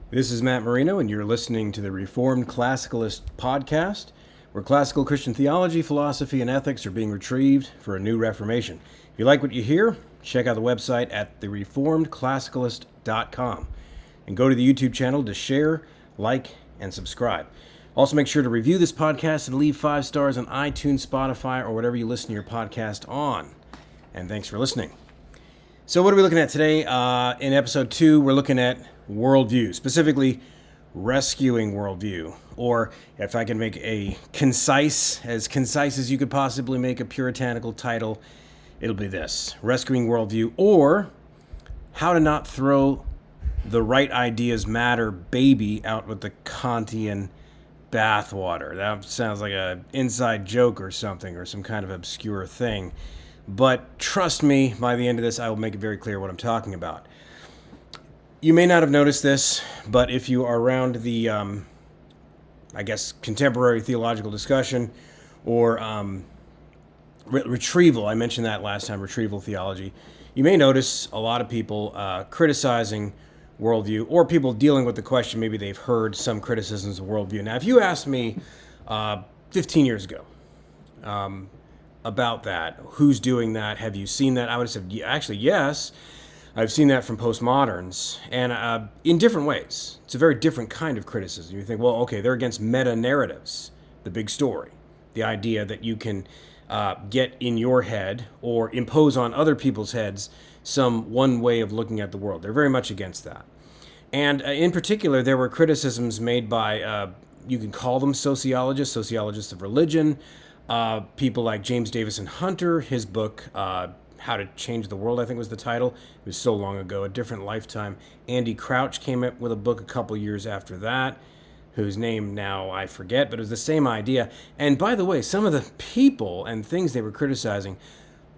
This is Matt Marino, and you're listening to the Reformed Classicalist podcast, where classical Christian theology, philosophy, and ethics are being retrieved for a new reformation. If you like what you hear, check out the website at thereformedclassicalist.com and go to the YouTube channel to share, like, and subscribe. Also, make sure to review this podcast and leave 5 stars on iTunes, Spotify, or whatever you listen to your podcast on. And thanks for listening. So what are we looking at today? In episode 2, we're looking at worldview, specifically rescuing worldview. Or if I can make a concise as you could possibly make a puritanical title, it'll be this: Rescuing Worldview, or How to Not Throw the Right Ideas Matter Baby Out with the Kantian Bathwater. That sounds like an inside joke or something, or some kind of obscure thing. But trust me, by the end of this, I will make it very clear what I'm talking about. You may not have noticed this, but if you are around the, contemporary theological discussion or retrieval, I mentioned that last time, retrieval theology, you may notice a lot of people criticizing worldview, or people dealing with the question, maybe they've heard some criticisms of worldview. Now, if you asked me 15 years ago, about that, who's doing that, have you seen that, I would have said, actually, yes, I've seen that from postmoderns, and in different ways. It's a very different kind of criticism. You think, well, okay, they're against meta-narratives, the big story, the idea that you can get in your head or impose on other people's heads some one way of looking at the world. They're very much against that. And in particular, there were criticisms made by, you can call them sociologists of religion, people like James Davison Hunter. His book, How to Change the World, I think was the title. It was so long ago, a different lifetime. Andy Crouch came up with a book a couple years after that, whose name now I forget, but it was the same idea. And by the way, some of the people and things they were criticizing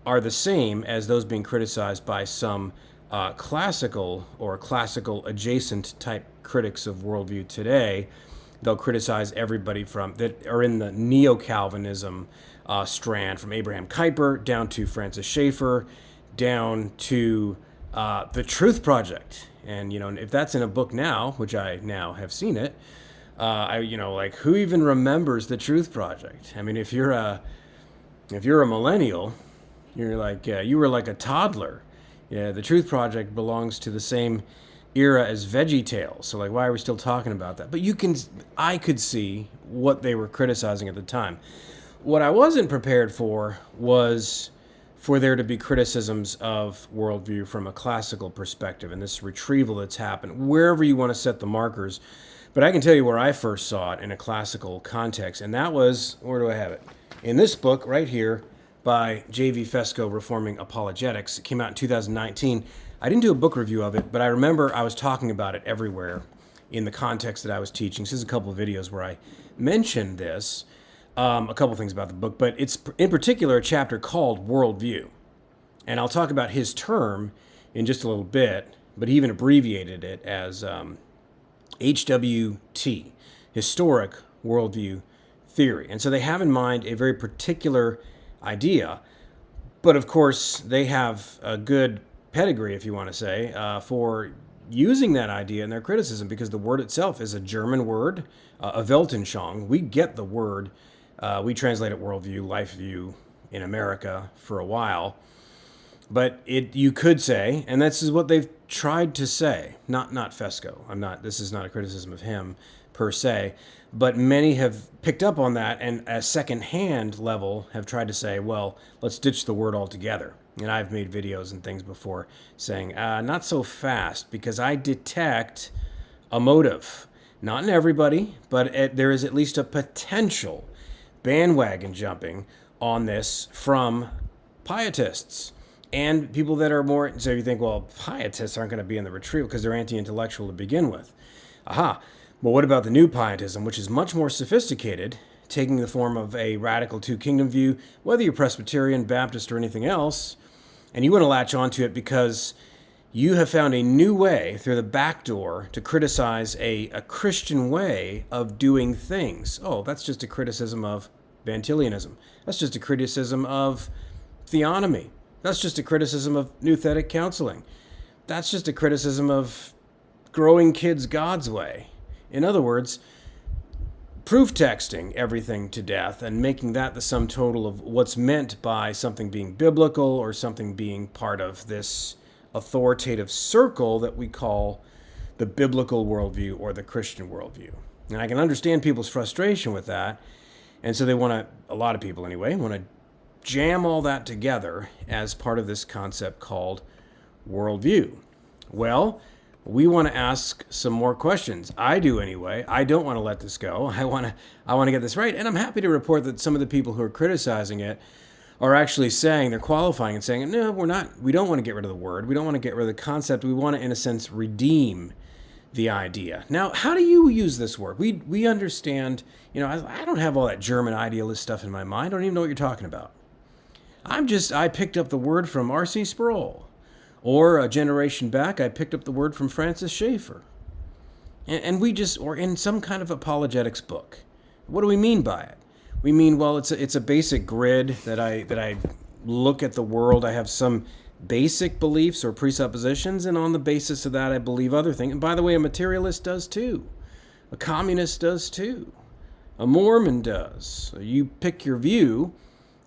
are the same as those being criticized by some classical or classical adjacent type critics of worldview today. They'll criticize everybody from that are in the neo-Calvinism strand, from Abraham Kuyper down to Francis Schaeffer, down to the Truth Project. And if that's in a book now, which I now have seen it, who even remembers the Truth Project? I mean, if you're a millennial, you're like you were like a toddler. Yeah, the Truth Project belongs to the same era as VeggieTales, so why are we still talking about that? But I could see what they were criticizing at the time. What I wasn't prepared for was for there to be criticisms of worldview from a classical perspective, and this retrieval that's happened, wherever you want to set the markers. But I can tell you where I first saw it in a classical context, and that was, where do I have it? In this book right here by J.V. Fesko, Reforming Apologetics. It came out in 2019. I didn't do a book review of it, but I remember I was talking about it everywhere in the context that I was teaching. So there's a couple of videos where I mentioned this, a couple things about the book, but it's in particular a chapter called Worldview. And I'll talk about his term in just a little bit, but he even abbreviated it as HWT, Historic Worldview Theory. And so they have in mind a very particular idea, but of course they have a good pedigree, if you want to say, for using that idea in their criticism, because the word itself is a German word, a Weltanschauung. We get the word, we translate it worldview, life view in America for a while, but you could say, and this is what they've tried to say, not Fesko. This is not a criticism of him per se, but many have picked up on that, and at a second-hand level have tried to say, well, let's ditch the word altogether. And I've made videos and things before saying, not so fast, because I detect a motive. Not in everybody, but there is at least a potential bandwagon jumping on this from pietists and people that are more. So you think, well, pietists aren't going to be in the retrieval because they're anti-intellectual to begin with. Aha. Well, what about the new pietism, which is much more sophisticated, taking the form of a radical two-kingdom view, whether you're Presbyterian, Baptist, or anything else, and you want to latch onto it because you have found a new way through the back door to criticize a Christian way of doing things. Oh, that's just a criticism of Van Tillianism. That's just a criticism of theonomy. That's just a criticism of nouthetic counseling. That's just a criticism of growing kids God's way. In other words, proof texting everything to death and making that the sum total of what's meant by something being biblical or something being part of this authoritative circle that we call the biblical worldview or the Christian worldview. And I can understand people's frustration with that. And so they want to, a lot of people anyway, want to jam all that together as part of this concept called worldview. Well, we want to ask some more questions. I do anyway. I don't want to let this go. I want to get this right. And I'm happy to report that some of the people who are criticizing it are actually saying, they're qualifying and saying, no, we don't want to get rid of the word. We don't want to get rid of the concept. We want to, in a sense, redeem the idea. Now, how do you use this word? We understand, I don't have all that German idealist stuff in my mind. I don't even know what you're talking about. I picked up the word from R.C. Sproul. Or a generation back, I picked up the word from Francis Schaeffer. And or in some kind of apologetics book. What do we mean by it? We mean, well, it's a basic grid that I look at the world. I have some basic beliefs or presuppositions, and on the basis of that, I believe other things. And by the way, a materialist does too. A communist does too. A Mormon does. So you pick your view,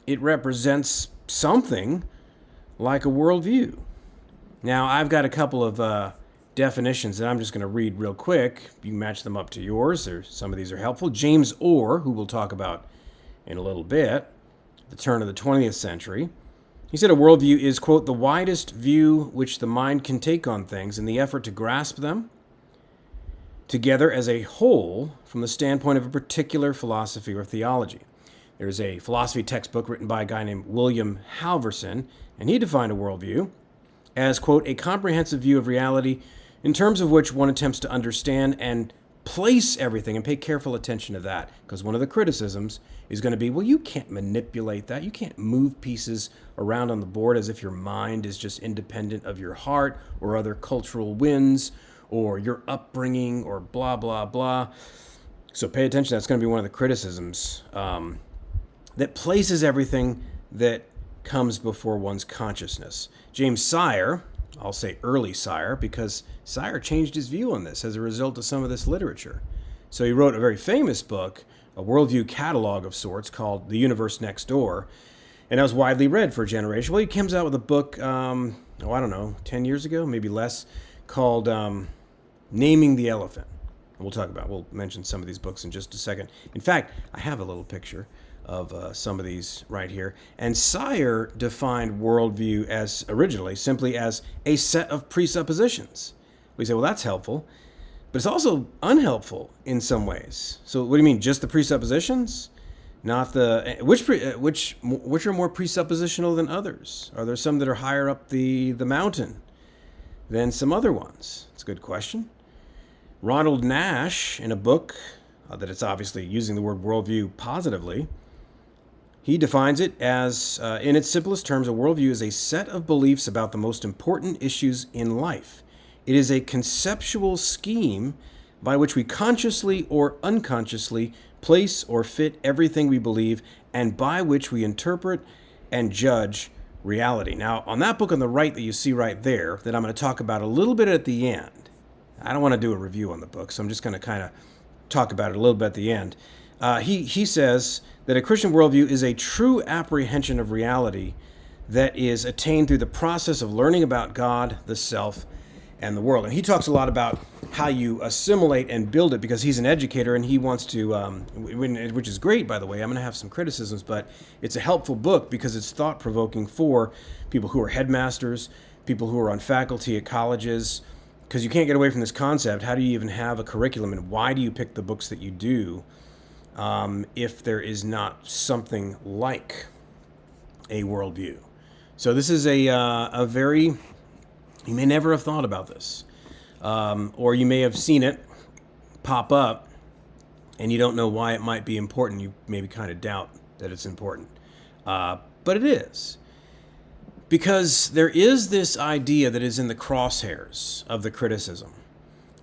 it represents something like a worldview. Now, I've got a couple of definitions that I'm just going to read real quick. You match them up to yours, or some of these are helpful. James Orr, who we'll talk about in a little bit, the turn of the 20th century, he said a worldview is, quote, the widest view which the mind can take on things in the effort to grasp them together as a whole from the standpoint of a particular philosophy or theology. There's a philosophy textbook written by a guy named William Halverson, and he defined a worldview as, quote, a comprehensive view of reality in terms of which one attempts to understand and place everything and pay careful attention to that. Because one of the criticisms is going to be, well, you can't manipulate that. You can't move pieces around on the board as if your mind is just independent of your heart or other cultural winds or your upbringing or blah, blah, blah. So pay attention. That's going to be one of the criticisms that places everything that comes before one's consciousness. James Sire, I'll say early Sire, because Sire changed his view on this as a result of some of this literature. So he wrote a very famous book, a worldview catalog of sorts, called The Universe Next Door, and that was widely read for a generation. Well, he comes out with a book, 10 years ago, maybe less, called Naming the Elephant. And we'll mention some of these books in just a second. In fact, I have a little picture of some of these right here. And Sire defined worldview as originally simply as a set of presuppositions. We say, well, that's helpful, but it's also unhelpful in some ways. So what do you mean, just the presuppositions? Not the which are more presuppositional than others? Are there some that are higher up the mountain than some other ones? It's a good question. Ronald Nash, in a book that it's obviously using the word worldview positively, he defines it as, in its simplest terms, a worldview is a set of beliefs about the most important issues in life. It is a conceptual scheme by which we consciously or unconsciously place or fit everything we believe and by which we interpret and judge reality. Now, on that book on the right that you see right there, that I'm going to talk about a little bit at the end, I don't want to do a review on the book, so I'm just going to kind of talk about it a little bit at the end. He says that a Christian worldview is a true apprehension of reality that is attained through the process of learning about God, the self, and the world. And he talks a lot about how you assimilate and build it because he's an educator and he wants to, which is great, by the way. I'm going to have some criticisms, but it's a helpful book because it's thought-provoking for people who are headmasters, people who are on faculty at colleges, because you can't get away from this concept. How do you even have a curriculum, and why do you pick the books that you do if there is not something like a worldview? So this is a very, you may never have thought about this, or you may have seen it pop up and you don't know why it might be important. You maybe kind of doubt that it's important, but it is. Because there is this idea that is in the crosshairs of the criticism,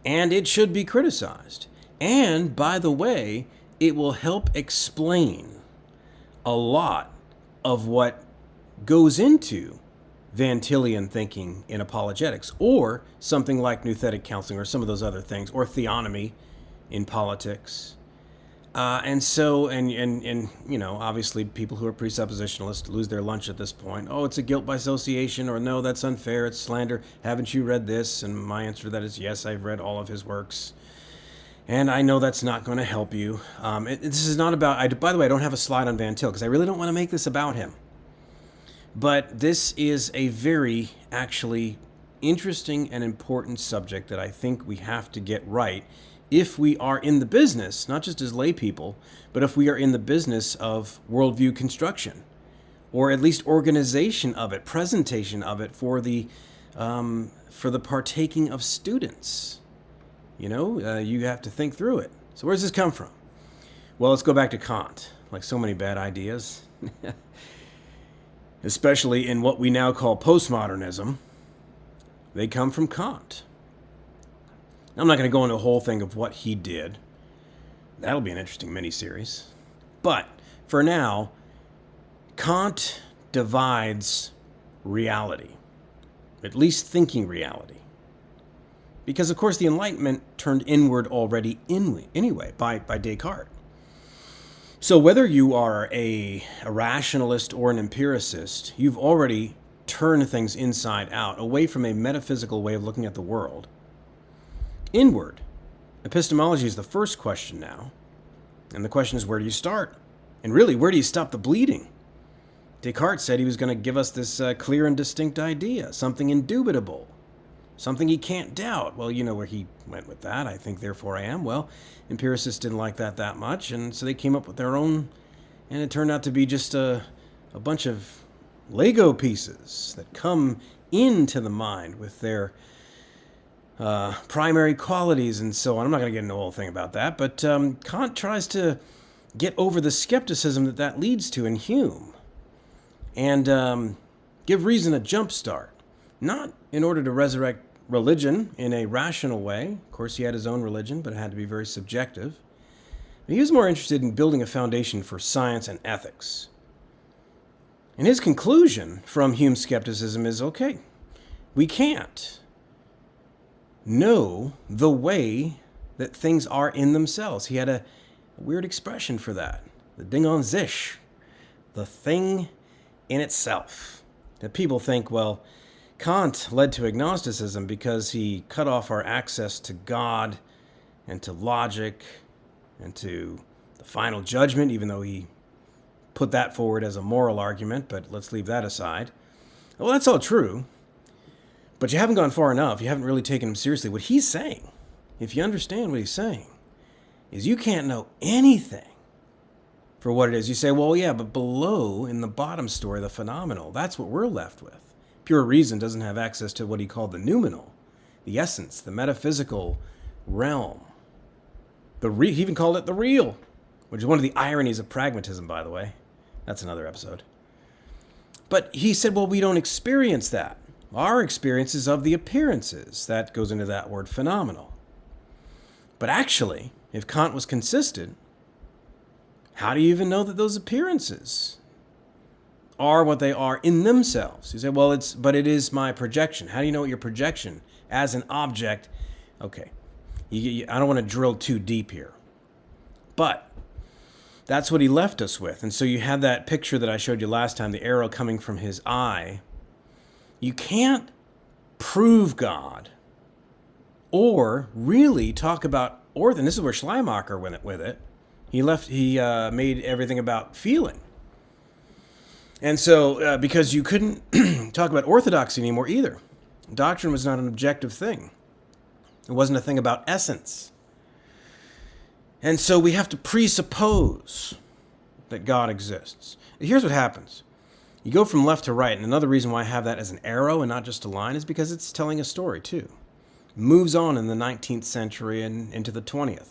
and it should be criticized. And, by the way, it will help explain a lot of what goes into Van Tillian thinking in apologetics, or something like nouthetic counseling, or some of those other things, or theonomy in politics. And obviously people who are presuppositionalists lose their lunch at this point. Oh, it's a guilt by association, or no, that's unfair, it's slander. Haven't you read this? And my answer to that is yes, I've read all of his works. And I know that's not going to help you. This is not about, by the way, I don't have a slide on Van Til because I really don't want to make this about him. But this is a very, actually, interesting and important subject that I think we have to get right if we are in the business, not just as lay people, but if we are in the business of worldview construction, or at least organization of it, presentation of it for the partaking of students. You have to think through it. So where does this come from? Well, let's go back to Kant. Like so many bad ideas, especially in what we now call postmodernism, they come from Kant. I'm not going to go into a whole thing of what he did. That'll be an interesting mini-series. But for now, Kant divides reality, at least thinking reality. Because, of course, the Enlightenment turned inward already anyway by Descartes. So whether you are a rationalist or an empiricist, you've already turned things inside out, away from a metaphysical way of looking at the world. Inward. Epistemology is the first question now. And the question is, where do you start? And really, where do you stop the bleeding? Descartes said he was going to give us this clear and distinct idea, something indubitable, something he can't doubt. Well, you know where he went with that. I think, therefore I am. Well, empiricists didn't like that much, and so they came up with their own, and it turned out to be just a bunch of Lego pieces that come into the mind with their primary qualities and so on. I'm not going to get into the whole thing about that, but Kant tries to get over the skepticism that leads to in Hume and give reason a jump start, not in order to resurrect religion in a rational way. Of course, he had his own religion, but it had to be very subjective. He was more interested in building a foundation for science and ethics. And his conclusion from Hume's skepticism is, okay, we can't know the way that things are in themselves. He had a weird expression for that. The Ding an sich, the thing in itself. That people think, well, Kant led to agnosticism because he cut off our access to God and to logic and to the final judgment, even though he put that forward as a moral argument, but let's leave that aside. Well, that's all true, but you haven't gone far enough. You haven't really taken him seriously. What he's saying, if you understand what he's saying, is you can't know anything for what it is. You say, well, yeah, but below, in the bottom story, the phenomenal, that's what we're left with. Pure reason doesn't have access to what he called the noumenal, the essence, the metaphysical realm. He even called it the real, which is one of the ironies of pragmatism, by the way. That's another episode. But he said, well, we don't experience that. Our experience is of the appearances. That goes into that word phenomenal. But actually, if Kant was consistent, how do you even know that those appearances are what they are in themselves? You say, well, but it is my projection. How do you know what your projection as an object? Okay, I don't want to drill too deep here. But that's what he left us with. And so you had that picture that I showed you last time, the arrow coming from his eye. You can't prove God or really talk about and this is where Schleiermacher went with it. He made everything about feeling. And so, because you couldn't talk about orthodoxy anymore either. Doctrine was not an objective thing. It wasn't a thing about essence. And so we have to presuppose that God exists. Here's what happens. You go from left to right, and another reason why I have that as an arrow and not just a line is because it's telling a story too. It moves on in the 19th century and into the 20th.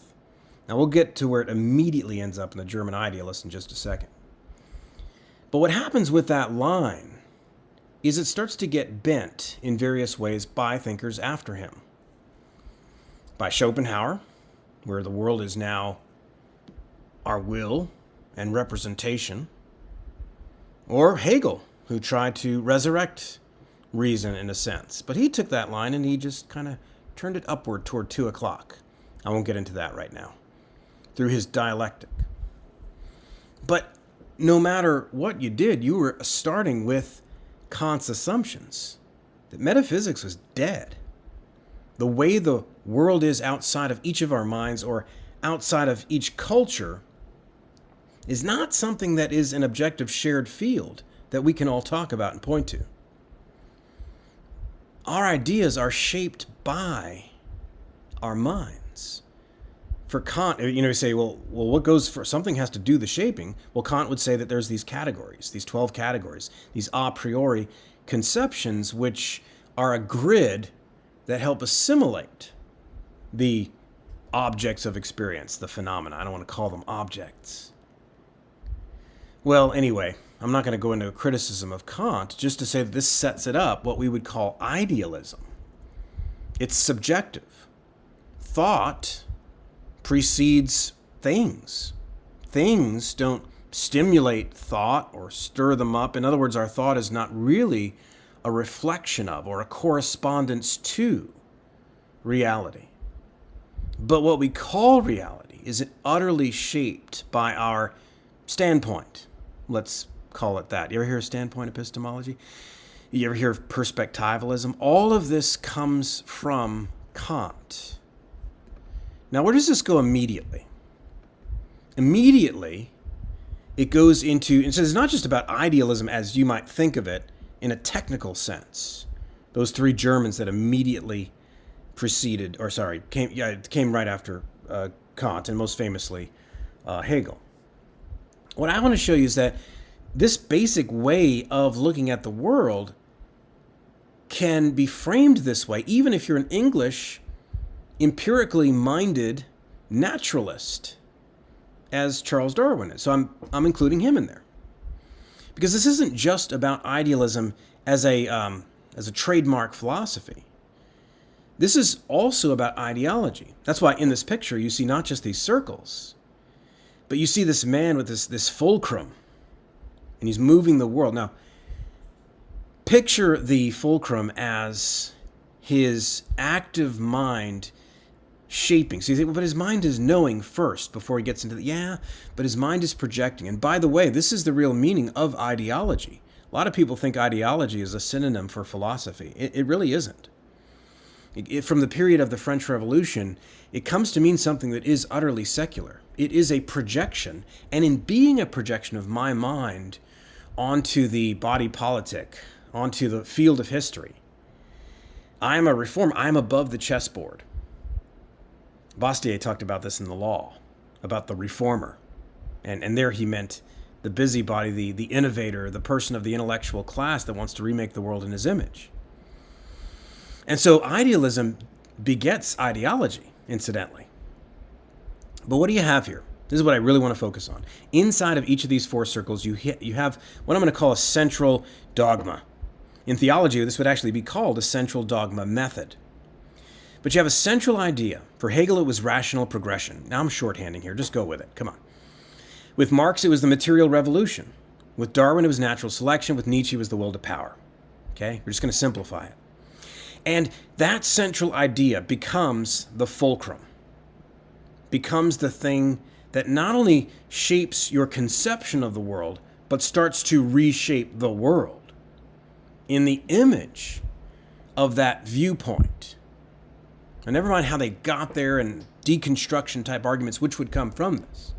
Now we'll get to where it immediately ends up in the German idealist in just a second. But what happens with that line is it starts to get bent in various ways by thinkers after him. By Schopenhauer, where the world is now our will and representation. Or Hegel, who tried to resurrect reason in a sense. But he took that line and he just kind of turned it upward toward 2 o'clock. I won't get into that right now. Through his dialectic. But no matter what you did, you were starting with Kant's assumptions that metaphysics was dead. The way the world is outside of each of our minds or outside of each culture is not something that is an objective shared field that we can all talk about and point to. Our ideas are shaped by our minds. For Kant, you say, well, what goes for something has to do the shaping. Well, Kant would say that there's these categories, these 12 categories, these a priori conceptions, which are a grid that help assimilate the objects of experience, the phenomena. I don't want to call them objects. Well, anyway, I'm not going to go into a criticism of Kant, just to say that this sets it up, what we would call idealism. It's subjective. Thought precedes things. Things don't stimulate thought or stir them up. In other words, our thought is not really a reflection of or a correspondence to reality. But what we call reality is utterly shaped by our standpoint. Let's call it that. You ever hear of standpoint epistemology? You ever hear of perspectivalism? All of this comes from Kant. Now, where does this go immediately? Immediately, it goes into, and so it's not just about idealism as you might think of it in a technical sense. Those three Germans that immediately came right after Kant, and most famously Hegel. What I want to show you is that this basic way of looking at the world can be framed this way, even if you're an English, empirically minded naturalist, as Charles Darwin is. So I'm including him in there, because this isn't just about idealism as a trademark philosophy. This is also about ideology. That's why in this picture you see not just these circles, but you see this man with this fulcrum, and he's moving the world. Now, picture the fulcrum as his active mind shaping. So you think, well, but his mind is knowing first before he gets into but his mind is projecting. And by the way, this is the real meaning of ideology. A lot of people think ideology is a synonym for philosophy. It really isn't. From the period of the French Revolution, it comes to mean something that is utterly secular. It is a projection, and in being a projection of my mind onto the body politic, onto the field of history, I am a reformer. I am above the chessboard. Bastiat talked about this in The Law, about the reformer. And there he meant the busybody, the innovator, the person of the intellectual class that wants to remake the world in his image. And so idealism begets ideology, incidentally. But what do you have here? This is what I really want to focus on. Inside of each of these four circles, you have what I'm going to call a central dogma. In theology, this would actually be called a central dogma method. But you have a central idea. For Hegel, it was rational progression. Now I'm shorthanding here. Just go with it. Come on. With Marx, it was the material revolution. With Darwin, it was natural selection. With Nietzsche, it was the will to power. Okay? We're just going to simplify it. And that central idea becomes the fulcrum, becomes the thing that not only shapes your conception of the world, but starts to reshape the world in the image of that viewpoint. And never mind how they got there and deconstruction type arguments, which would come from this.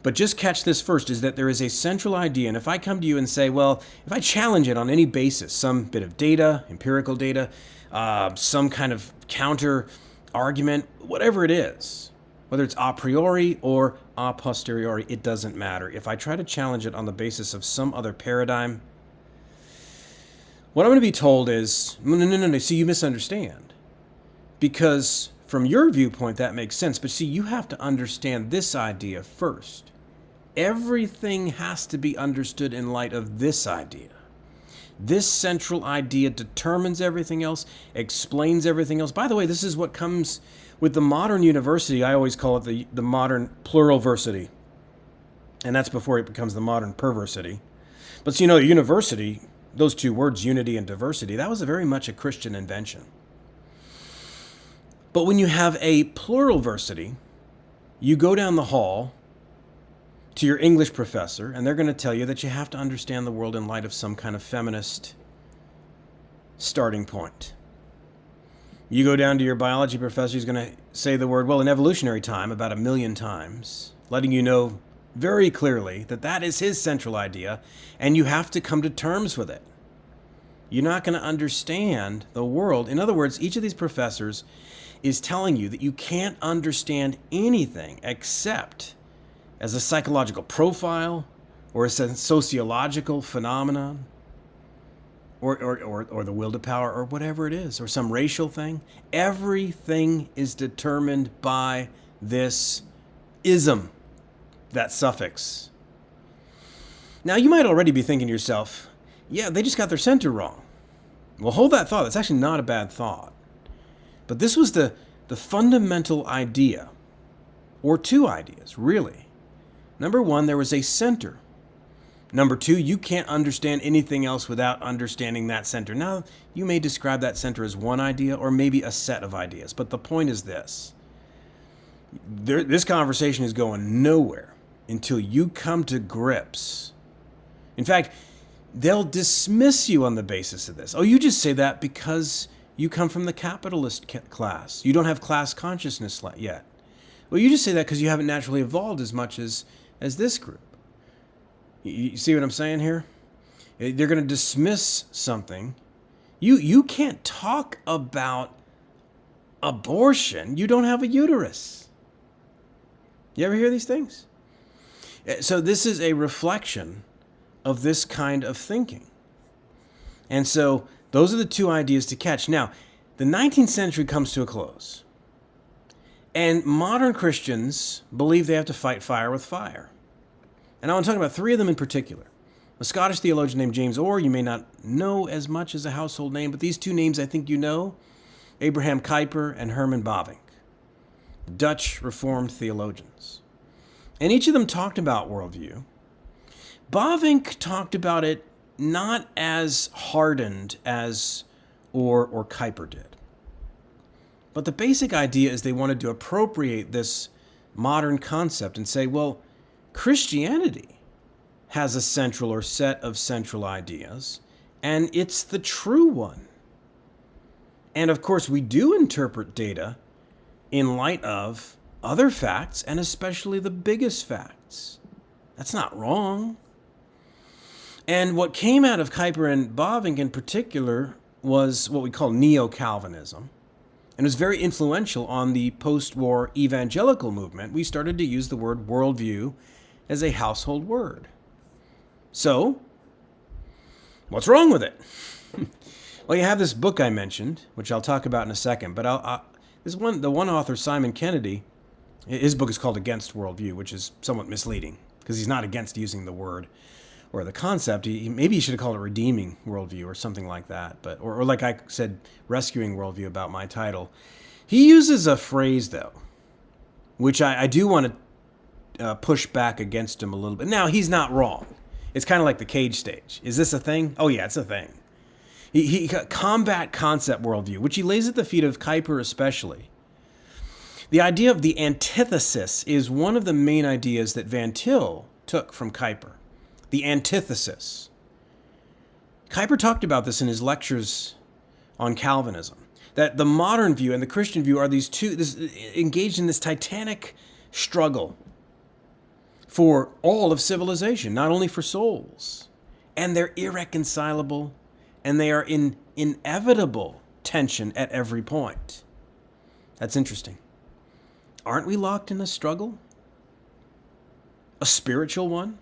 But just catch this first, is that there is a central idea. And if I come to you and say, well, if I challenge it on any basis, some bit of data, empirical data, some kind of counter argument, whatever it is, whether it's a priori or a posteriori, it doesn't matter. If I try to challenge it on the basis of some other paradigm, what I'm going to be told is, no, see, you misunderstand. Because from your viewpoint, that makes sense. But see, you have to understand this idea first. Everything has to be understood in light of this idea. This central idea determines everything else, explains everything else. By the way, this is what comes with the modern university. I always call it the modern pluralversity. And that's before it becomes the modern perversity. But so, the university those two words, unity and diversity, that was very much a Christian invention. But when you have a pluralversity, you go down the hall to your English professor, and they're going to tell you that you have to understand the world in light of some kind of feminist starting point. You go down to your biology professor, he's going to say the word, well, in evolutionary time, about 1 million times, letting you know very clearly that that is his central idea, and you have to come to terms with it. You're not going to understand the world. In other words, each of these professors is telling you that you can't understand anything except as a psychological profile or as a sociological phenomenon or the will to power or whatever it is, or some racial thing. Everything is determined by this ism, that suffix. Now, you might already be thinking to yourself, yeah, they just got their center wrong. Well, hold that thought. That's actually not a bad thought. But this was the fundamental idea, or two ideas, really. Number one, there was a center. Number two, you can't understand anything else without understanding that center. Now, you may describe that center as one idea or maybe a set of ideas, but the point is this. This conversation is going nowhere until you come to grips. In fact, they'll dismiss you on the basis of this. Oh, you just say that because you come from the capitalist class. You don't have class consciousness yet. Well, you just say that because you haven't naturally evolved as much as this group. You see what I'm saying here? They're going to dismiss something. You can't talk about abortion. You don't have a uterus. You ever hear these things? So this is a reflection of this kind of thinking. And so those are the two ideas to catch. Now, the 19th century comes to a close. And modern Christians believe they have to fight fire with fire. And I want to talk about three of them in particular. A Scottish theologian named James Orr, you may not know as much as a household name, but these two names I think you know, Abraham Kuyper and Herman Bavinck, Dutch Reformed theologians. And each of them talked about worldview. Bavinck talked about it not as hardened as Orr or Kuyper did. But the basic idea is they wanted to appropriate this modern concept and say, well, Christianity has a central or set of central ideas, and it's the true one. And of course, we do interpret data in light of other facts, and especially the biggest facts. That's not wrong. And what came out of Kuyper and Bavinck in particular was what we call neo-Calvinism. And it was very influential on the post-war evangelical movement. We started to use the word worldview as a household word. So, what's wrong with it? Well, you have this book I mentioned, which I'll talk about in a second, but the one author, Simon Kennedy, his book is called Against Worldview, which is somewhat misleading, because he's not against using the word or the concept. Maybe he should have called it Redeeming Worldview or something like that, but or like I said, Rescuing Worldview about my title. He uses a phrase, though, which I do want to push back against him a little bit. Now, he's not wrong. It's kind of like the cage stage. Is this a thing? Oh, yeah, it's a thing. He combat concept worldview, which he lays at the feet of Kuyper especially. The idea of the antithesis is one of the main ideas that Van Til took from Kuyper. The antithesis. Kuyper talked about this in his lectures on Calvinism, that the modern view and the Christian view are engaged in this titanic struggle for all of civilization, not only for souls. And they're irreconcilable, and they are in inevitable tension at every point. That's interesting. Aren't we locked in a struggle? A spiritual one?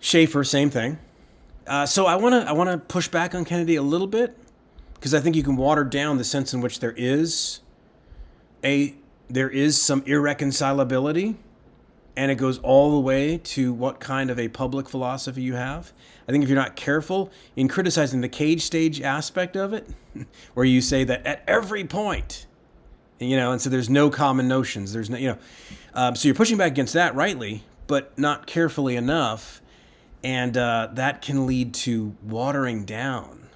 Schaeffer, same thing. So I want to push back on Kennedy a little bit, because I think you can water down the sense in which there is some irreconcilability, and it goes all the way to what kind of a public philosophy you have. I think if you're not careful in criticizing the cage stage aspect of it, where you say that at every point, and so there's no common notions, there's no, so you're pushing back against that rightly, but not carefully enough. And that can lead to watering down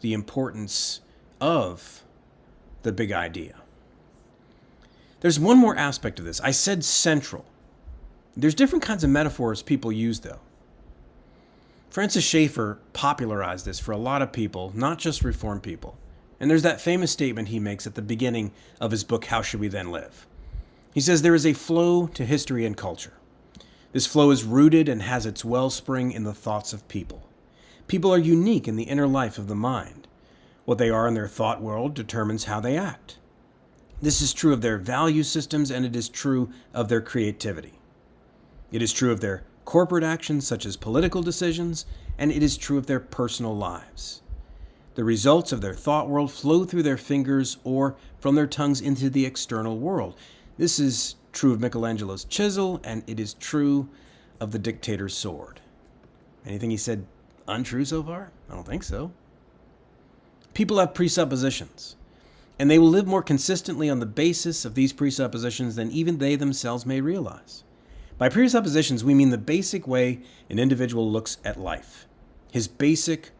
the importance of the big idea. There's one more aspect of this. I said central. There's different kinds of metaphors people use, though. Francis Schaeffer popularized this for a lot of people, not just Reformed people. And there's that famous statement he makes at the beginning of his book, How Should We Then Live? He says, there is a flow to history and culture. This flow is rooted and has its wellspring in the thoughts of people. People are unique in the inner life of the mind. What they are in their thought world determines how they act. This is true of their value systems, and it is true of their creativity. It is true of their corporate actions, such as political decisions, and it is true of their personal lives. The results of their thought world flow through their fingers or from their tongues into the external world. This is true of Michelangelo's chisel, and it is true of the dictator's sword. Anything he said untrue so far? I don't think so. People have presuppositions, and they will live more consistently on the basis of these presuppositions than even they themselves may realize. By presuppositions, we mean the basic way an individual looks at life, his basic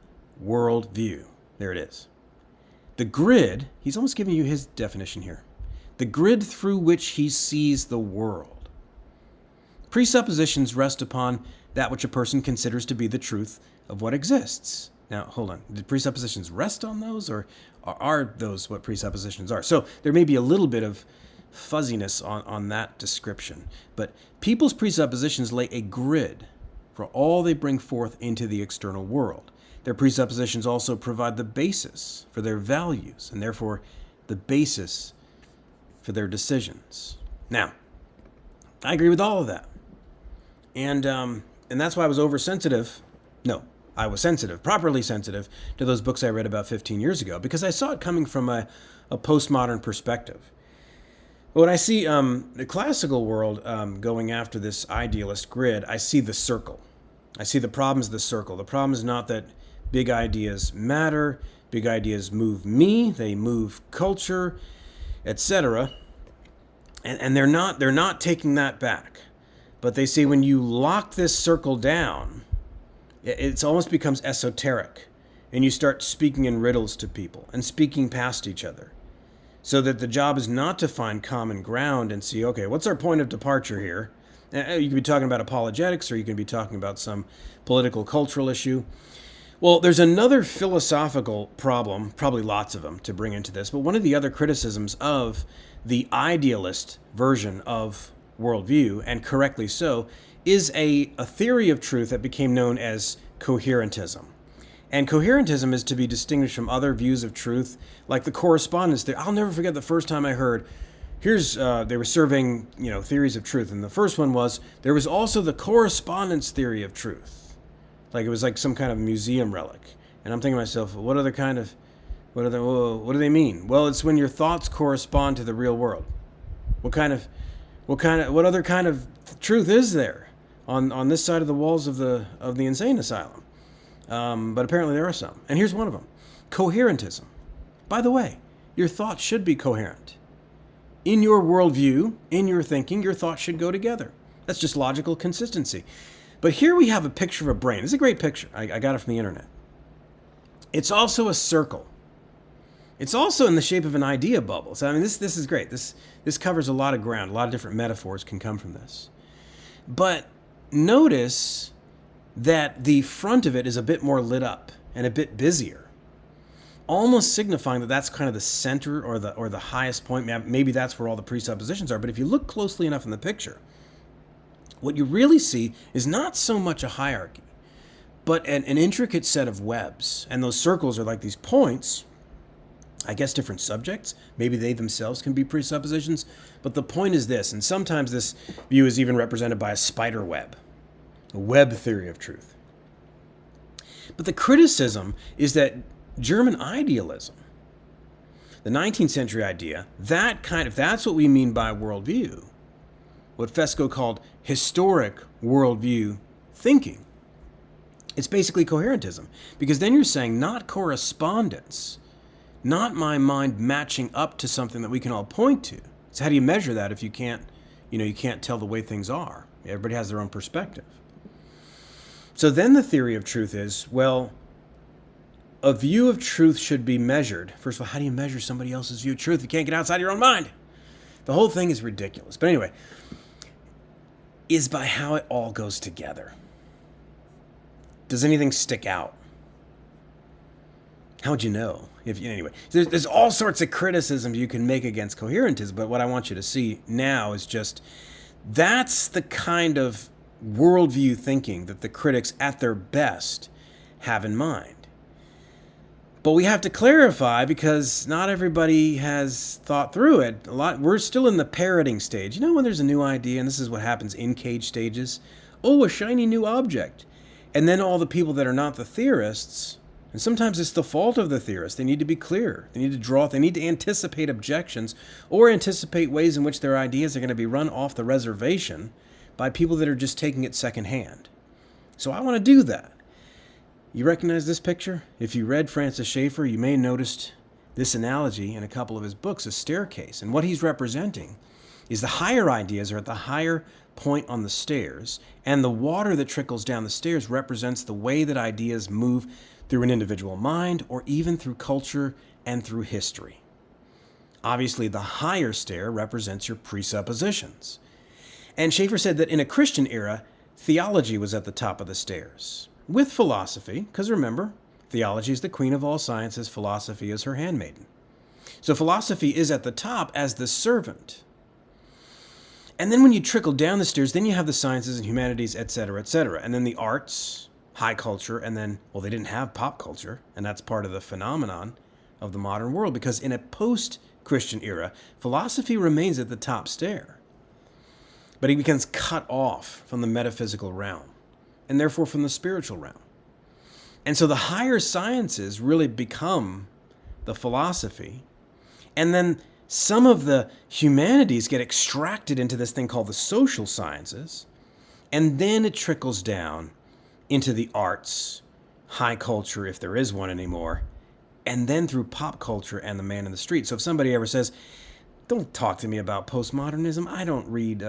worldview. There it is. The grid, he's almost giving you his definition here. The grid through which he sees the world. Presuppositions rest upon that which a person considers to be the truth of what exists. Now, hold on. Did presuppositions rest on those, or are those what presuppositions are? So there may be a little bit of fuzziness on that description. But people's presuppositions lay a grid for all they bring forth into the external world. Their presuppositions also provide the basis for their values, and therefore the basis for their decisions. Now, I agree with all of that. And that's why I was oversensitive. No, I was sensitive, properly sensitive, to those books I read about 15 years ago, because I saw it coming from a postmodern perspective. When I see the classical world going after this idealist grid, I see the circle. I see the problems of the circle. The problem is not that big ideas matter. Big ideas move me. They move culture, etc. And they're not taking that back. But they say when you lock this circle down, it almost becomes esoteric, and you start speaking in riddles to people and speaking past each other. So that the job is not to find common ground and see, okay, what's our point of departure here? You could be talking about apologetics, or you could be talking about some political, cultural issue. Well, there's another philosophical problem, probably lots of them, to bring into this, but one of the other criticisms of the idealist version of worldview, and correctly so, is a theory of truth that became known as coherentism. And coherentism is to be distinguished from other views of truth, like the correspondence theory. I'll never forget the first time I heard, they were serving, theories of truth. And the first one was, there was also the correspondence theory of truth. Like it was like some kind of museum relic. And I'm thinking to myself, what do they mean? Well, it's when your thoughts correspond to the real world. What other kind of truth is there on this side of the walls of the insane asylum? But apparently there are some. And here's one of them. Coherentism. By the way, your thoughts should be coherent. In your worldview, in your thinking, your thoughts should go together. That's just logical consistency. But here we have a picture of a brain. This is a great picture. I got it from the internet. It's also a circle. It's also in the shape of an idea bubble. So, this is great. This covers a lot of ground. A lot of different metaphors can come from this. But notice that the front of it is a bit more lit up and a bit busier, almost signifying that that's kind of the center or the highest point. Maybe that's where all the presuppositions are. But if you look closely enough in the picture, what you really see is not so much a hierarchy, but an intricate set of webs. And those circles are like these points, I guess different subjects. Maybe they themselves can be presuppositions. But the point is this, and sometimes this view is even represented by a spider web. A web theory of truth. But the criticism is that German idealism, the 19th century idea, that's what we mean by worldview, what Fesco called historic worldview thinking. It's basically coherentism, because then you're saying not correspondence, not my mind matching up to something that we can all point to. So how do you measure that if you can't tell the way things are? Everybody has their own perspective. So then the theory of truth is, well, a view of truth should be measured. First of all, how do you measure somebody else's view of truth? You can't get outside your own mind. The whole thing is ridiculous. But anyway, is by how it all goes together. Does anything stick out? How would you know? Anyway, there's all sorts of criticisms you can make against coherentism, but what I want you to see now is just that's the kind of worldview thinking that the critics at their best have in mind. But we have to clarify because not everybody has thought through it. We're still in the parroting stage. You know when there's a new idea, and this is what happens in cage stages? Oh, a shiny new object. And then all the people that are not the theorists, and sometimes it's the fault of the theorists, they need to be clear. They need to anticipate objections or anticipate ways in which their ideas are going to be run off the reservation by people that are just taking it secondhand. So I want to do that. You recognize this picture? If you read Francis Schaeffer, you may have noticed this analogy in a couple of his books, a staircase. And what he's representing is the higher ideas are at the higher point on the stairs, and the water that trickles down the stairs represents the way that ideas move through an individual mind or even through culture and through history. Obviously, the higher stair represents your presuppositions. And Schaeffer said that in a Christian era, theology was at the top of the stairs. With philosophy, because remember, theology is the queen of all sciences, philosophy is her handmaiden. So philosophy is at the top as the servant. And then when you trickle down the stairs, then you have the sciences and humanities, etc., etc. And then the arts, high culture, and then, well, they didn't have pop culture, and that's part of the phenomenon of the modern world, because in a post-Christian era, philosophy remains at the top stair. But it becomes cut off from the metaphysical realm, and therefore from the spiritual realm. And so the higher sciences really become the philosophy, and then some of the humanities get extracted into this thing called the social sciences, and then it trickles down into the arts, high culture, if there is one anymore, and then through pop culture and the man in the street. So if somebody ever says, don't talk to me about postmodernism. I don't read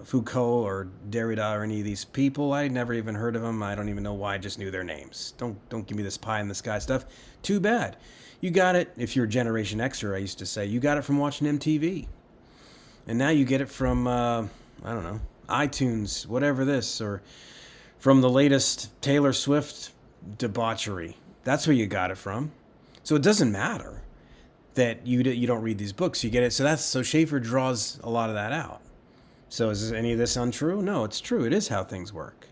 Foucault or Derrida or any of these people. I never even heard of them. I don't even know why. I just knew their names. Don't give me this pie in the sky stuff. Too bad. You got it, if you're Generation Xer, I used to say, you got it from watching MTV. And now you get it from, I don't know, iTunes, whatever this, or from the latest Taylor Swift debauchery. That's where you got it from. So it doesn't matter that you don't read these books. You get it. So Schaeffer draws a lot of that out. So is any of this untrue? No, it's true. It is how things work.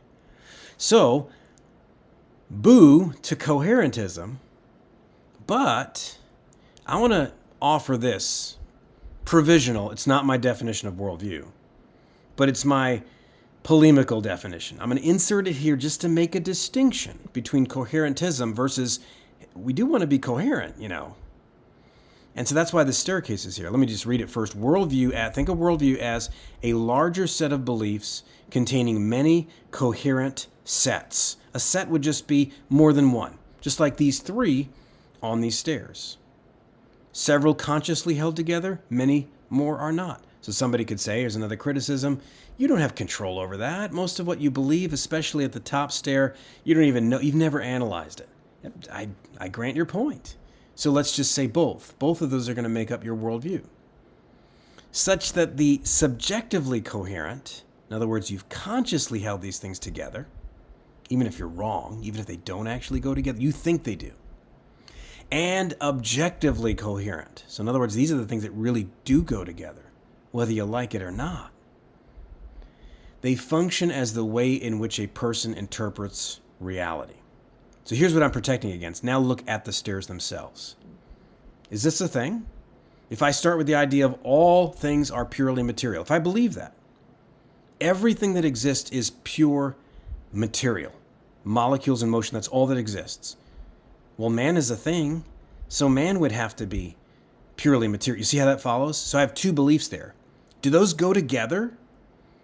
So, boo to coherentism, but I want to offer this provisional. It's not my definition of worldview, but it's my polemical definition. I'm going to insert it here just to make a distinction between coherentism versus we do want to be coherent, you know. And so that's why the staircase is here. Let me just read it first. Think of worldview as a larger set of beliefs containing many coherent sets. A set would just be more than one, just like these three on these stairs. Several consciously held together, many more are not. So somebody could say, here's another criticism, you don't have control over that. Most of what you believe, especially at the top stair, you don't even know, you've never analyzed it. I grant your point. So let's just say both. Both of those are going to make up your worldview. Such that the subjectively coherent, in other words, you've consciously held these things together, even if you're wrong, even if they don't actually go together, you think they do. And objectively coherent. So in other words, these are the things that really do go together, whether you like it or not. They function as the way in which a person interprets reality. So here's what I'm protecting against. Now look at the stairs themselves. Is this a thing? If I start with the idea of all things are purely material, if I believe that, everything that exists is pure material. Molecules in motion, that's all that exists. Well, man is a thing, so man would have to be purely material. You see how that follows? So I have two beliefs there. Do those go together?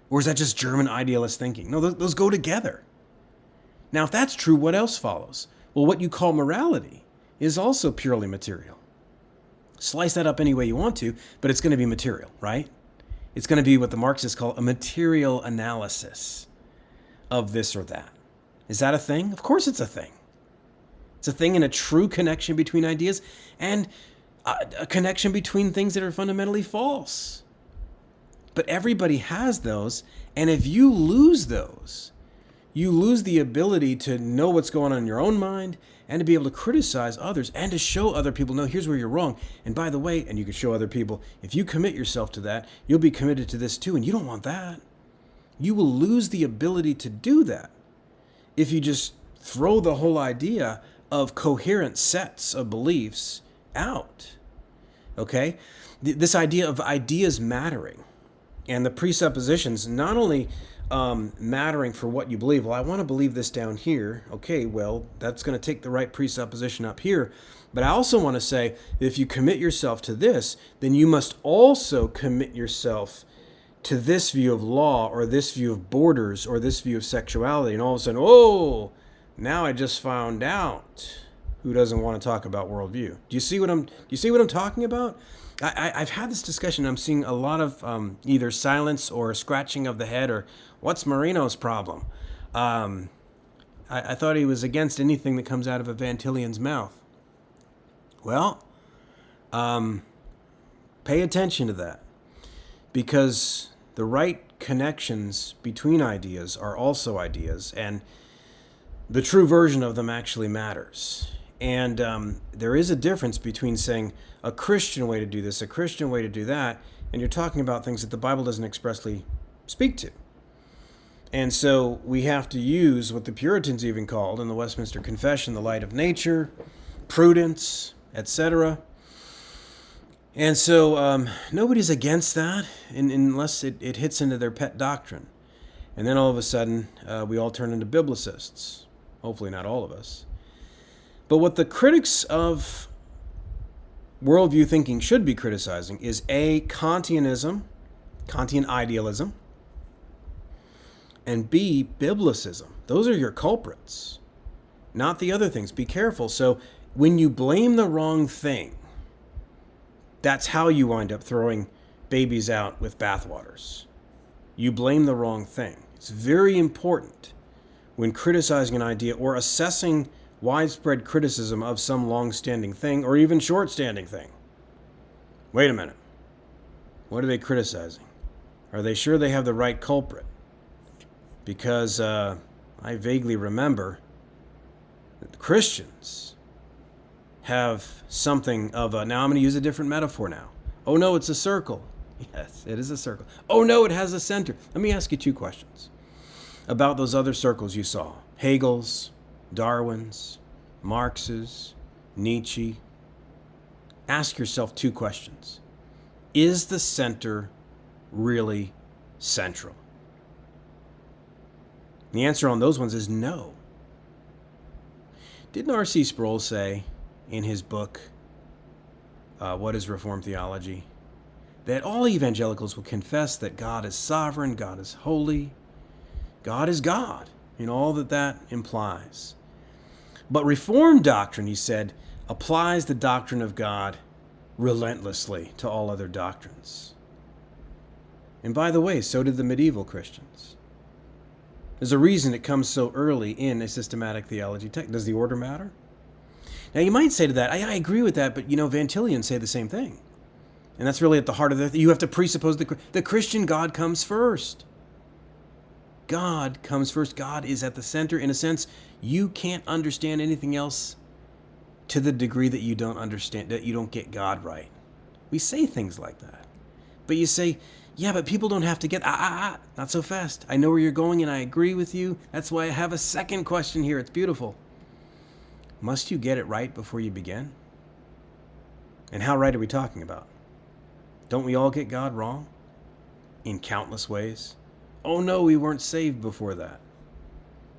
Or is that just German idealist thinking? No, those go together. Now, if that's true, what else follows? Well, what you call morality is also purely material. Slice that up any way you want to, but it's going to be material, right? It's going to be what the Marxists call a material analysis of this or that. Is that a thing? Of course it's a thing. It's a thing in a true connection between ideas and a connection between things that are fundamentally false. But everybody has those, and if you lose those, you lose the ability to know what's going on in your own mind and to be able to criticize others and to show other people, no, here's where you're wrong. And by the way, and you can show other people, if you commit yourself to that, you'll be committed to this too, and you don't want that. You will lose the ability to do that if you just throw the whole idea of coherent sets of beliefs out. Okay? This idea of ideas mattering and the presuppositions not only mattering for what you believe. Well, I want to believe this down here. Okay, well, that's going to take the right presupposition up here. But I also want to say that if you commit yourself to this, then you must also commit yourself to this view of law or this view of borders or this view of sexuality. And all of a sudden, oh, now I just found out who doesn't want to talk about worldview. Do you see what I'm talking about? I've had this discussion. I'm seeing a lot of either silence or scratching of the head or what's Marino's problem? I thought he was against anything that comes out of a Van Tillian's mouth. Well, pay attention to that, because the right connections between ideas are also ideas, and the true version of them actually matters. And there is a difference between saying a Christian way to do this, a Christian way to do that, and you're talking about things that the Bible doesn't expressly speak to. And so we have to use what the Puritans even called in the Westminster Confession the light of nature, prudence, etc. And so nobody's against that unless it hits into their pet doctrine. And then all of a sudden we all turn into biblicists. Hopefully not all of us. But what the critics of worldview thinking should be criticizing is A, Kantianism, Kantian idealism, and B, biblicism. Those are your culprits, not the other things. Be careful. So when you blame the wrong thing, that's how you wind up throwing babies out with bathwaters. You blame the wrong thing. It's very important when criticizing an idea or assessing widespread criticism of some long-standing thing or even short-standing thing. Wait a minute. What are they criticizing? Are they sure they have the right culprit? Because I vaguely remember that Christians have something of a... Now I'm going to use a different metaphor now. Oh no, it's a circle. Yes, it is a circle. Oh no, it has a center. Let me ask you two questions about those other circles you saw. Hegel's, Darwin's, Marx's, Nietzsche. Ask yourself two questions. Is the center really central? The answer on those ones is no. Didn't R.C. Sproul say in his book, What is Reformed Theology, that all evangelicals will confess that God is sovereign, God is holy, God is God, in all that implies. But Reformed doctrine, he said, applies the doctrine of God relentlessly to all other doctrines. And by the way, so did the medieval Christians. There's a reason it comes so early in a systematic theology text. Does the order matter? Now you might say to that, I agree with that, but Van Tillians say the same thing. And that's really at the heart of you have to presuppose the Christian God comes first. God comes first. God is at the center. In a sense, you can't understand anything else to the degree that you don't understand, that you don't get God right. We say things like that. But you say, yeah, but people don't have to get, not so fast. I know where you're going and I agree with you. That's why I have a second question here. It's beautiful. Must you get it right before you begin? And how right are we talking about? Don't we all get God wrong? In countless ways? Oh no, we weren't saved before that.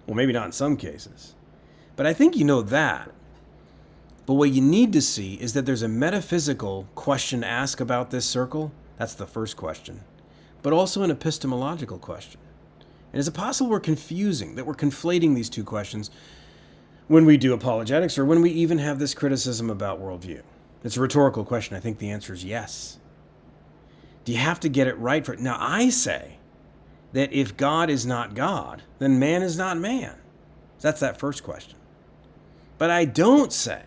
Well, maybe not in some cases. But I think you know that. But what you need to see is that there's a metaphysical question to ask about this circle. That's the first question. But also an epistemological question. And is it possible we're conflating these two questions when we do apologetics or when we even have this criticism about worldview? It's a rhetorical question. I think the answer is yes. Do you have to get it right for it? Now, I say that if God is not God, then man is not man. So that's that first question. But I don't say,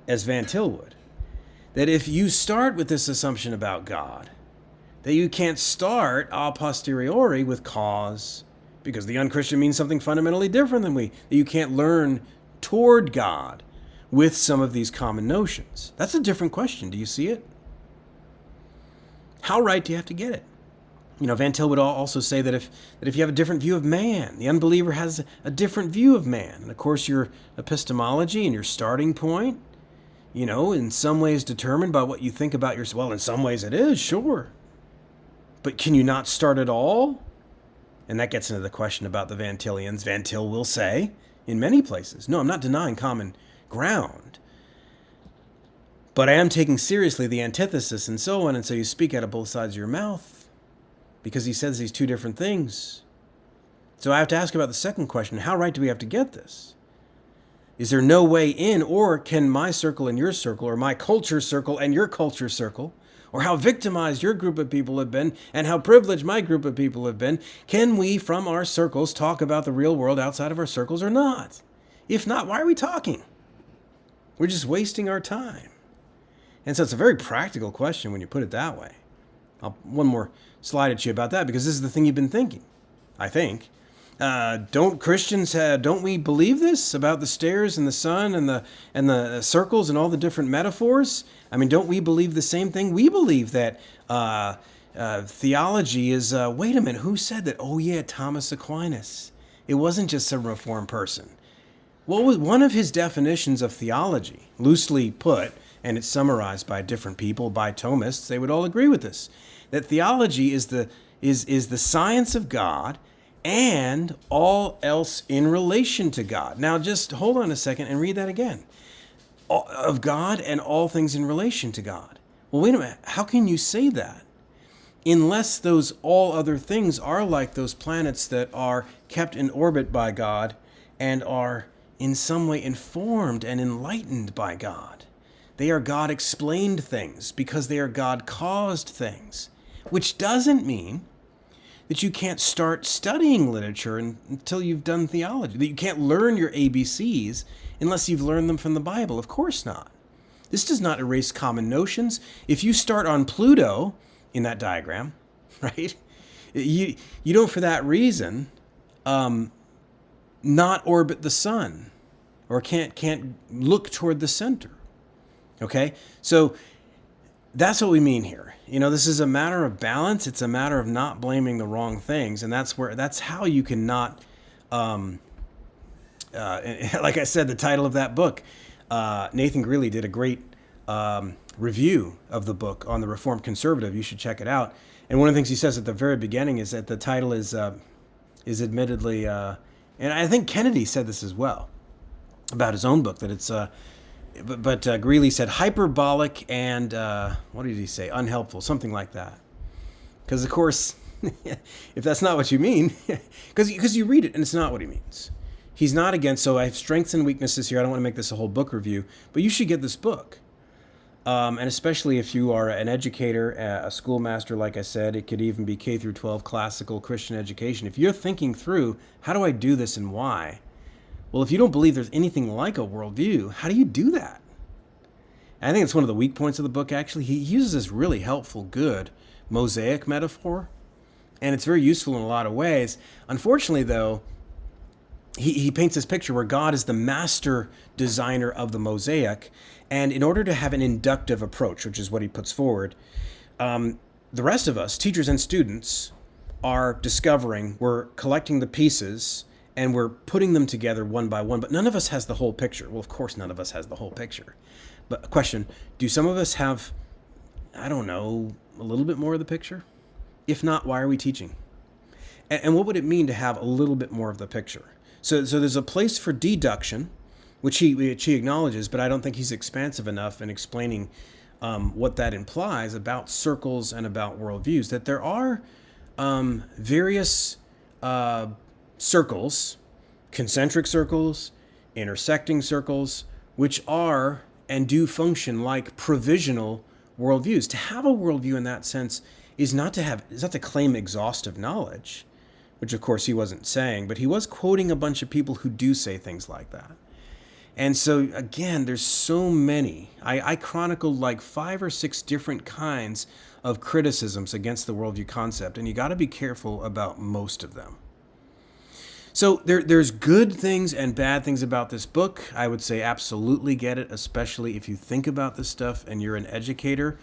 as Van Til would, that if you start with this assumption about God, that you can't start a posteriori with cause, because the unchristian means something fundamentally different than we, that you can't learn toward God with some of these common notions. That's a different question. Do you see it? How right do you have to get it? Van Til would also say that if you have a different view of man, the unbeliever has a different view of man. And of course, your epistemology and your starting point, in some ways determined by what you think about yourself. Well, in some ways it is, sure. But can you not start at all? And that gets into the question about the Van Tilians. Van Til will say, in many places, no, I'm not denying common ground, but I am taking seriously the antithesis and so on, and so you speak out of both sides of your mouth, because he says these two different things. So I have to ask about the second question, how right do we have to get this? Is there no way in, or can my circle and your circle, or my culture circle and your culture circle, or how victimized your group of people have been, and how privileged my group of people have been, can we from our circles talk about the real world outside of our circles or not? If not, why are we talking? We're just wasting our time. And so it's a very practical question when you put it that way. One more slide at you about that, because this is the thing you've been thinking, I think. Don't we believe this about the stairs and the sun and the circles and all the different metaphors? I mean, don't we believe the same thing? We believe that theology is, wait a minute, who said that? Oh yeah, Thomas Aquinas. It wasn't just some Reformed person. What was one of his definitions of theology, loosely put, and it's summarized by different people, by Thomists, they would all agree with this, that theology is the science of God and all else in relation to God. Now just hold on a second and read that again. Of God and all things in relation to God. Well, wait a minute. How can you say that? Unless those all other things are like those planets that are kept in orbit by God and are in some way informed and enlightened by God. They are God-explained things because they are God-caused things, which doesn't mean that you can't start studying literature until you've done theology, that you can't learn your ABCs unless you've learned them from the Bible. Of course not. This does not erase common notions. If you start on Pluto in that diagram, right, you don't for that reason not orbit the sun or can't look toward the center. Okay, so that's what we mean here. This is a matter of balance. It's a matter of not blaming the wrong things, and that's how you can not. Like I said, the title of that book, Nathan Greeley did a great review of the book on the Reformed Conservative. You should check it out. And one of the things he says at the very beginning is that the title is admittedly, and I think Kennedy said this as well about his own book, that it's. But Greeley said hyperbolic and, what did he say? Unhelpful, something like that. Because, of course, if that's not what you mean, because you read it and it's not what he means. He's not against, so I have strengths and weaknesses here. I don't want to make this a whole book review, but you should get this book. And especially if you are an educator, a schoolmaster, like I said, it could even be K through 12 classical Christian education. If you're thinking through, how do I do this and why? Well, if you don't believe there's anything like a worldview, how do you do that? I think it's one of the weak points of the book, actually. He uses this really helpful, good mosaic metaphor, and it's very useful in a lot of ways. Unfortunately, though, he paints this picture where God is the master designer of the mosaic, and in order to have an inductive approach, which is what he puts forward, the rest of us, teachers and students, are discovering, we're collecting the pieces, and we're putting them together one by one, but none of us has the whole picture. Well, of course, none of us has the whole picture. But question, do some of us have, I don't know, a little bit more of the picture? If not, why are we teaching? And what would it mean to have a little bit more of the picture? So there's a place for deduction, which he acknowledges, but I don't think he's expansive enough in explaining what that implies about circles and about worldviews, that there are various circles, concentric circles, intersecting circles, which are and do function like provisional worldviews. To have a worldview in that sense is not to claim exhaustive knowledge, which of course he wasn't saying, but he was quoting a bunch of people who do say things like that. And so, again, there's so many. I chronicled like 5 or 6 different kinds of criticisms against the worldview concept, and you got to be careful about most of them. So there's good things and bad things about this book. I would say absolutely get it, especially if you think about this stuff and you're an educator.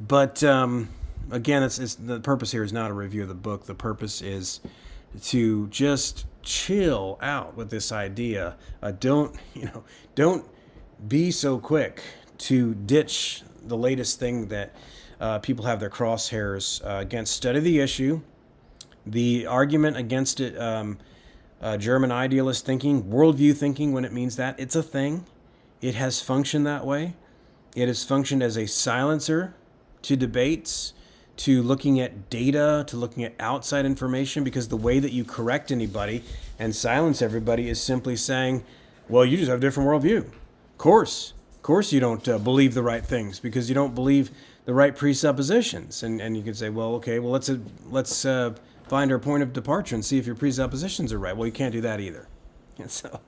But again, it's the purpose here is not a review of the book. The purpose is to just chill out with this idea. Don't be so quick to ditch the latest thing that people have their crosshairs against. Study the issue, the argument against it. German idealist thinking, worldview thinking, when it means that, it's a thing. It has functioned that way. It has functioned as a silencer to debates, to looking at data, to looking at outside information, because the way that you correct anybody and silence everybody is simply saying, well, you just have a different worldview. Of course you don't believe the right things because you don't believe the right presuppositions. And you can say, well, okay, well, let's find our point of departure and see if your presuppositions are right. Well, you can't do that either. And so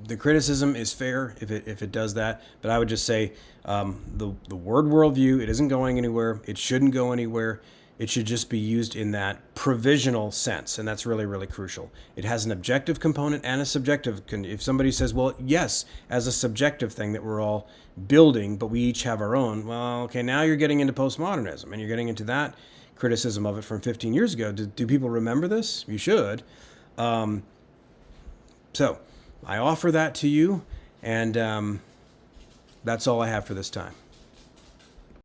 the criticism is fair if it does that, but I would just say the word worldview, it isn't going anywhere. It shouldn't go anywhere. It should just be used in that provisional sense, and that's really, really crucial. It has an objective component and a subjective. If somebody says, well, yes, as a subjective thing that we're all building, but we each have our own, well, okay, now you're getting into postmodernism, and you're getting into that criticism of it from 15 years ago. Do people remember this? You should. So I offer that to you, and that's all I have for this time.